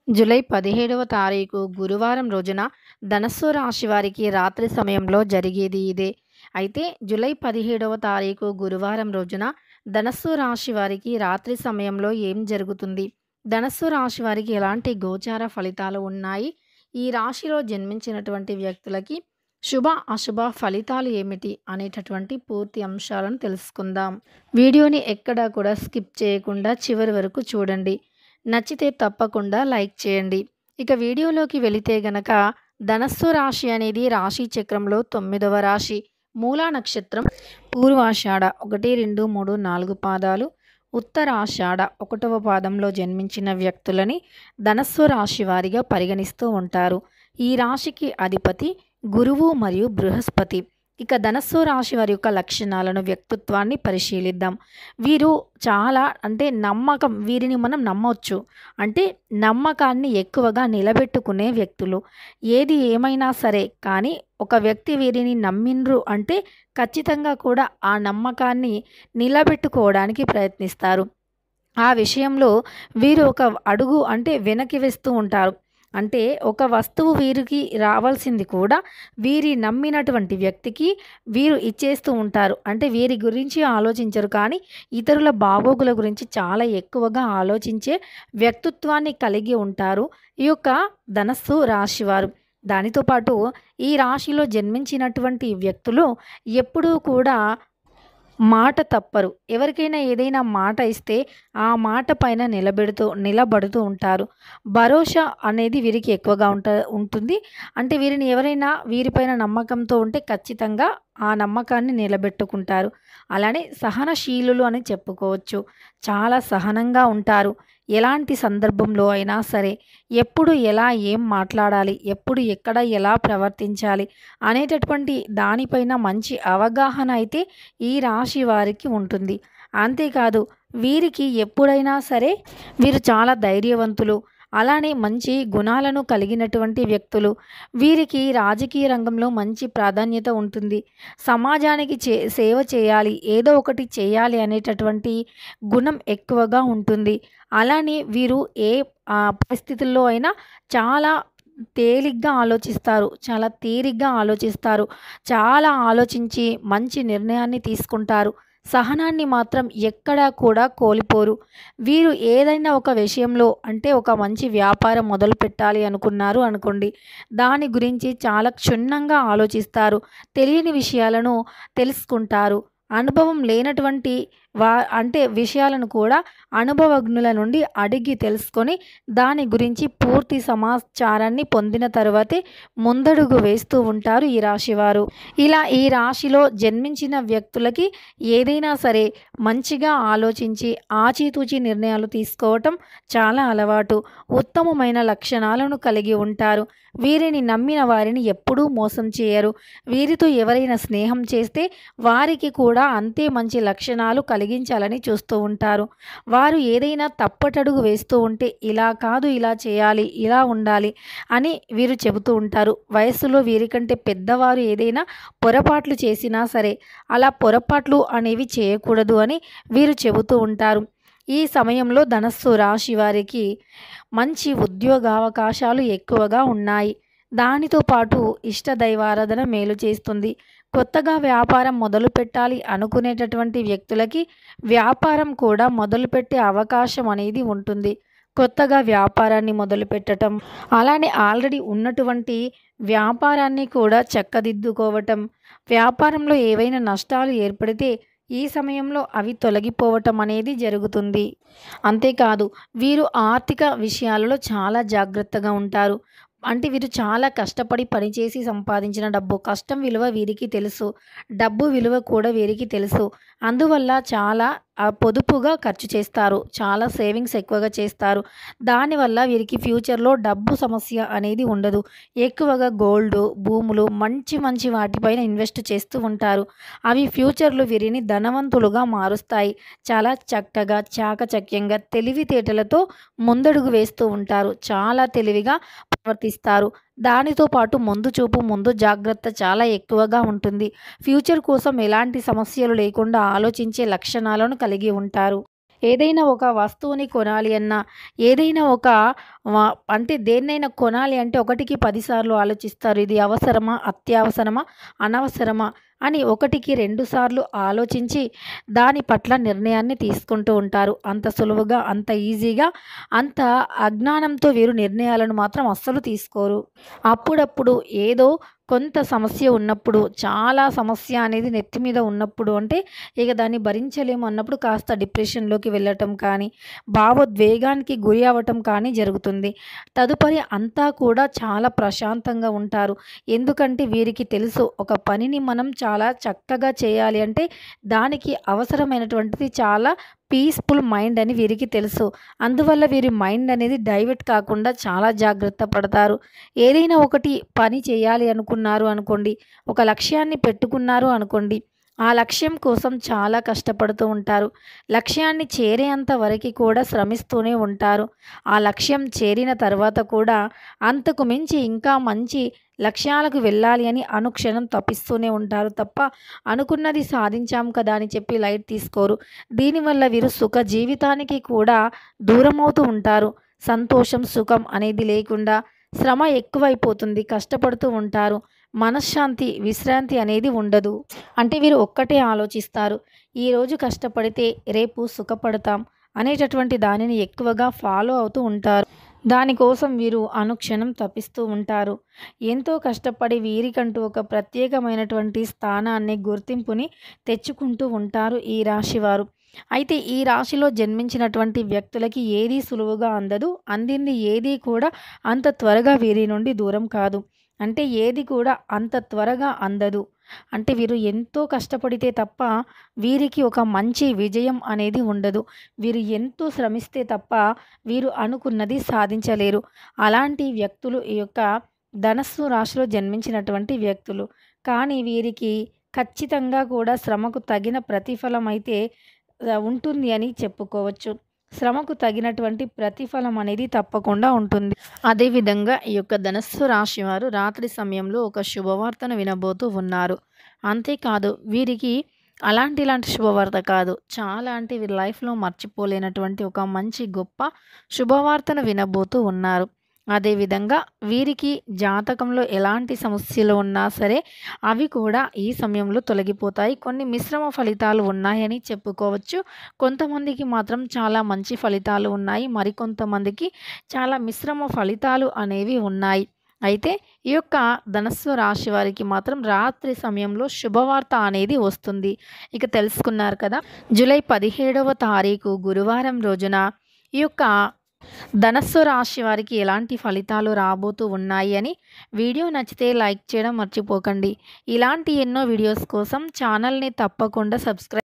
July 17వ తారీఖు గురువారం రోజున ధనస్సు రాశి వారికి రాత్రి సమయంలో జరిగేది ఇదే. అయితే జూలై 17వ తారీఖు గురువారం రోజున ధనస్సు రాశి వారికి రాత్రి సమయంలో ఏం జరుగుతుంది? ధనస్సు రాశి వారికి ఎలాంటి గోచార ఫలితాలు ఉన్నాయి? ఈ రాశిలో జన్మించినటువంటి వ్యక్తులకి శుభ, అశుభ ఫలితాలు ఏమిటి? అనేటటువంటి పూర్తి అంశాలను తెలుసుకుందాం. వీడియోని ఎక్కడా కూడా స్కిప్ చేయకుండా చివరి వరకు చూడండి. నచ్చితే తప్పకుండా లైక్ చేయండి. ఇక వీడియోలోకి వెళితే గనక ధనస్సు రాశి అనేది రాశి చక్రంలో 9వ రాశి. మూలా నక్షత్రం, పూర్వాషాఢ 1, 2, 3, 4 పాదాలు, ఉత్తరాషాఢ 1వ పాదంలో జన్మించిన వ్యక్తులని ధనస్సు రాశి వారిగా పరిగణిస్తూ ఉంటారు. ఈ రాశికి అధిపతి గురువు మరియు బృహస్పతి. ఇక ధనస్సు రాశి వారి యొక్క లక్షణాలను, వ్యక్తిత్వాన్ని పరిశీలిద్దాం. వీరు చాలా నమ్మకం, వీరిని మనం నమ్మొచ్చు. నమ్మకాన్ని ఎక్కువగా నిలబెట్టుకునే వ్యక్తులు. ఏది ఏమైనా సరే కానీ ఒక వ్యక్తి వీరిని నమ్మిండ్రు అంటే ఖచ్చితంగా కూడా ఆ నమ్మకాన్ని నిలబెట్టుకోవడానికి ప్రయత్నిస్తారు. ఆ విషయంలో వీరు ఒక అడుగు వెనక్కి వేస్తూ ఉంటారు. ఒక వస్తువు వీరికి రావాల్సింది కూడా వీరి నమ్మినటువంటి వ్యక్తికి వీరు ఇచ్చేస్తూ ఉంటారు. వీరి గురించి ఆలోచించరు కానీ ఇతరుల బాగోగుల గురించి చాలా ఎక్కువగా ఆలోచించే వ్యక్తిత్వాన్ని కలిగి ఉంటారు ఈ యొక్క ధనస్సు రాశివారు. దానితో పాటు ఈ రాశిలో జన్మించినటువంటి వ్యక్తులు ఎప్పుడూ కూడా మాట తప్పరు. ఎవరికైనా ఏదైనా మాట ఇస్తే ఆ మాట పైన నిలబడుతూ ఉంటారు. భరోసా అనేది వీరికి ఎక్కువగా ఉంటుంది. వీరిని ఎవరైనా వీరిపైన నమ్మకంతో ఉంటే ఖచ్చితంగా ఆ నమ్మకాన్ని నిలబెట్టుకుంటారు. అలానే సహనశీలులు అని చెప్పుకోవచ్చు. చాలా సహనంగా ఉంటారు. ఎలాంటి సందర్భంలో అయినా సరే ఎప్పుడు ఎలా ఏం మాట్లాడాలి, ఎప్పుడు ఎక్కడ ఎలా ప్రవర్తించాలి అనేటటువంటి దానిపైన మంచి అవగాహన అయితే ఈ రాశి వారికి ఉంటుంది. అంతేకాదు వీరికి ఎప్పుడైనా సరే వీరు చాలా ధైర్యవంతులు, అలానే మంచి గుణాలను కలిగినటువంటి వ్యక్తులు. వీరికి రాజకీయ రంగంలో మంచి ప్రాధాన్యత ఉంటుంది. సమాజానికి సేవ చేయాలి, ఏదో ఒకటి చేయాలి అనేటటువంటి గుణం ఎక్కువగా ఉంటుంది. అలానే వీరు ఏ పరిస్థితుల్లో అయినా చాలా తేలిగ్గా ఆలోచిస్తారు, చాలా తీరిగ్గా ఆలోచిస్తారు. చాలా ఆలోచించి మంచి నిర్ణయాన్ని తీసుకుంటారు. సహనాన్ని మాత్రం ఎక్కడా కూడా కోల్పోరు. వీరు ఏదైనా ఒక విషయంలో ఒక మంచి వ్యాపారం మొదలు పెట్టాలి అనుకున్నారు అనుకోండి, దాని గురించి చాలా క్షుణ్ణంగా ఆలోచిస్తారు. తెలియని విషయాలను తెలుసుకుంటారు. అనుభవం లేనటువంటి విషయాలను కూడా అనుభవజ్ఞుల నుండి అడిగి తెలుసుకొని దాని గురించి పూర్తి సమాచారాన్ని పొందిన తర్వాతే ముందడుగు వేస్తూ ఉంటారు ఈ రాశివారు. ఇలా ఈ రాశిలో జన్మించిన వ్యక్తులకి ఏదైనా సరే మంచిగా ఆలోచించి ఆచితూచి నిర్ణయాలు తీసుకోవటం చాలా అలవాటు. ఉత్తమమైన లక్షణాలను కలిగి ఉంటారు. వీరిని నమ్మిన వారిని ఎప్పుడూ మోసం చేయరు. వీరితో ఎవరైనా స్నేహం చేస్తే వారికి కూడా అంతే మంచి లక్షణాలు కలిగించాలని చూస్తూ ఉంటారు. వారు ఏదైనా తప్పటడుగు వేస్తూ ఉంటే ఇలా కాదు, ఇలా చేయాలి, ఇలా ఉండాలి అని వీరు చెబుతూ ఉంటారు. వయస్సులో వీరికంటే పెద్దవారు ఏదైనా పొరపాట్లు చేసినా సరే అలా పొరపాట్లు అనేవి చేయకూడదు అని వీరు చెబుతూ ఉంటారు. ఈ సమయంలో ధనస్సు రాశి వారికి మంచి ఉద్యోగావకాశాలు ఎక్కువగా ఉన్నాయి. దానితో పాటు ఇష్టదైవారాధన మేలు చేస్తుంది. కొత్తగా వ్యాపారం మొదలు పెట్టాలి అనుకునేటటువంటి వ్యక్తులకి వ్యాపారం కూడా మొదలుపెట్టే అవకాశం అనేది ఉంటుంది. కొత్తగా వ్యాపారాన్ని మొదలుపెట్టడం, అలానే ఆల్రెడీ ఉన్నటువంటి వ్యాపారాన్ని కూడా చక్కదిద్దుకోవటం, వ్యాపారంలో ఏవైనా నష్టాలు ఏర్పడితే ఈ సమయంలో అవి తొలగిపోవటం అనేది జరుగుతుంది. అంతేకాదు వీరు ఆర్థిక విషయాలలో చాలా జాగ్రత్తగా ఉంటారు. వీరు చాలా కష్టపడి పనిచేసి సంపాదించిన డబ్బు, కష్టం విలువ వీరికి తెలుసు. డబ్బు విలువ కూడా వీరికి తెలుసు. అందువల్ల చాలా పొదుపుగా ఖర్చు చేస్తారు. చాలా సేవింగ్స్ ఎక్కువగా చేస్తారు. దానివల్ల వీరికి ఫ్యూచర్లో డబ్బు సమస్య అనేది ఉండదు. ఎక్కువగా గోల్డ్, భూములు మంచి మంచి వాటిపైన ఇన్వెస్ట్ చేస్తూ ఉంటారు. అవి ఫ్యూచర్లో వీరిని ధనవంతులుగా మారుస్తాయి. చాలా చక్కగా, చాకచక్యంగా, తెలివితేటలతో ముందడుగు వేస్తూ ఉంటారు. చాలా తెలివిగా ప్రవర్తిస్తారు. దానితో పాటు ముందు చూపు, ముందు జాగ్రత్త చాలా ఎక్కువగా ఉంటుంది. ఫ్యూచర్ కోసం ఎలాంటి సమస్యలు లేకుండా ఆలోచించే లక్షణాలను కలిగి ఉంటారు. ఏదైనా ఒక వస్తువుని కొనాలి అన్నా, ఏదైనా ఒక అంటే దేన్నైనా కొనాలి అంటే ఒకటికి 10 సార్లు ఆలోచిస్తారు. ఇది అవసరమా? అత్యవసరమా? అనవసరమా? అని ఒకటికి 2 సార్లు ఆలోచించి దాని పట్ల నిర్ణయాన్ని తీసుకుంటూ ఉంటారు. అంత సులువుగా, అంత ఈజీగా, అంత అజ్ఞానంతో వీరు నిర్ణయాలను మాత్రం అస్సలు తీసుకోరు. అప్పుడప్పుడు ఏదో కొంత సమస్య ఉన్నప్పుడు, చాలా సమస్య అనేది నెత్తి మీద ఉన్నప్పుడు అంటే ఇక దాన్ని భరించలేము అన్నప్పుడు కాస్త డిప్రెషన్‌లోకి వెళ్ళటం కానీ, భావోద్వేగానికి గురి అవ్వటం కానీ జరుగుతుంది. తదుపరి అంతా కూడా చాలా ప్రశాంతంగా ఉంటారు. ఎందుకంటే వీరికి తెలుసు ఒక పనిని మనం చాలా చక్కగా చేయాలి అంటే దానికి అవసరమైనటువంటిది చాలా పీస్‌ఫుల్ మైండ్ అని వీరికి తెలుసు. అందువల్ల వీరి మైండ్ అనేది డైవర్ట్ కాకుండా చాలా జాగ్రత్త పడతారు. ఏదైనా ఒకటి పని చేయాలి అనుకున్నారు అనుకోండి, ఒక లక్ష్యాన్ని పెట్టుకున్నారు అనుకోండి, ఆ లక్ష్యం కోసం చాలా కష్టపడుతూ ఉంటారు. లక్ష్యాన్ని చేరేంత వరకి కూడా శ్రమిస్తూనే ఉంటారు. ఆ లక్ష్యం చేరిన తర్వాత కూడా అంతకు మించి ఇంకా మంచి లక్ష్యాలకు వెళ్ళాలి అని అనుక్షణం తపిస్తూనే ఉంటారు తప్ప అనుకున్నది సాధించాం కదా అని చెప్పి లైట్ తీసుకోరు. దీనివల్ల వీరు సుఖ జీవితానికి కూడా దూరమవుతూ ఉంటారు. సంతోషం, సుఖం అనేది లేకుండా శ్రమ ఎక్కువైపోతుంది. కష్టపడుతూ ఉంటారు. మనశ్శాంతి, విశ్రాంతి అనేది ఉండదు. అంటే వీరు ఒక్కటే ఆలోచిస్తారు. ఈరోజు కష్టపడితే రేపు సుఖపడతాం అనేటటువంటి దానిని ఎక్కువగా ఫాలో అవుతూ ఉంటారు. దానికోసం వీరు అనుక్షణం తపిస్తూ ఉంటారు. ఎంతో కష్టపడి వీరికంటూ ఒక ప్రత్యేకమైనటువంటి స్థానాన్ని, గుర్తింపుని తెచ్చుకుంటూ ఉంటారు ఈ రాశివారు. అయితే ఈ రాశిలో జన్మించినటువంటి వ్యక్తులకి ఏదీ సులువుగా అందదు. అందింది ఏదీ కూడా అంత త్వరగా వీరి నుండి దూరం కాదు. అంటే ఏది కూడా అంత త్వరగా అందదు. అంటే వీరు ఎంతో కష్టపడితే తప్ప వీరికి ఒక మంచి విజయం అనేది ఉండదు. వీరు ఎంతో శ్రమిస్తే తప్ప వీరు అనుకున్నది సాధించలేరు. అలాంటి వ్యక్తులు ఈ యొక్క ధనస్సు రాశిలో జన్మించినటువంటి వ్యక్తులు. కానీ వీరికి ఖచ్చితంగా కూడా శ్రమకు తగిన ప్రతిఫలం అయితే ఉంటుంది అని చెప్పుకోవచ్చు. శ్రమకు తగినటువంటి ప్రతిఫలం అనేది తప్పకుండా ఉంటుంది. అదేవిధంగా ఈ యొక్క ధనస్సు రాశి వారు రాత్రి సమయంలో ఒక శుభవార్తను వినబోతూ ఉన్నారు. అంతేకాదు వీరికి ఇలాంటి శుభవార్త కాదు. చాలా అంటే వీరి లైఫ్‌లో మర్చిపోలేనటువంటి ఒక మంచి గొప్ప శుభవార్తను వినబోతూ ఉన్నారు. అదేవిధంగా వీరికి జాతకంలో ఎలాంటి సమస్యలు ఉన్నా సరే అవి కూడా ఈ సమయంలో తొలగిపోతాయి. కొన్ని మిశ్రమ ఫలితాలు ఉన్నాయని చెప్పుకోవచ్చు. కొంతమందికి మాత్రం చాలా మంచి ఫలితాలు ఉన్నాయి. మరికొంతమందికి చాలా మిశ్రమ ఫలితాలు అనేవి ఉన్నాయి. అయితే ఈ యొక్క ధనస్సు రాశి వారికి మాత్రం రాత్రి సమయంలో శుభవార్త అనేది వస్తుంది. ఇక తెలుసుకున్నారు కదా! జూలై 17వ తారీఖు గురువారం రోజున ఈ యొక్క ధనస్సు రాశి వారికి ఎలాంటి ఫలితాలు రాబోతూ ఉన్నాయి అని. వీడియో నచ్చితే లైక్ చేయడం మర్చిపోకండి. ఇలాంటి ఎన్నో వీడియోస్ కోసం ఛానల్ని తప్పకుండా సబ్స్క్రైబ్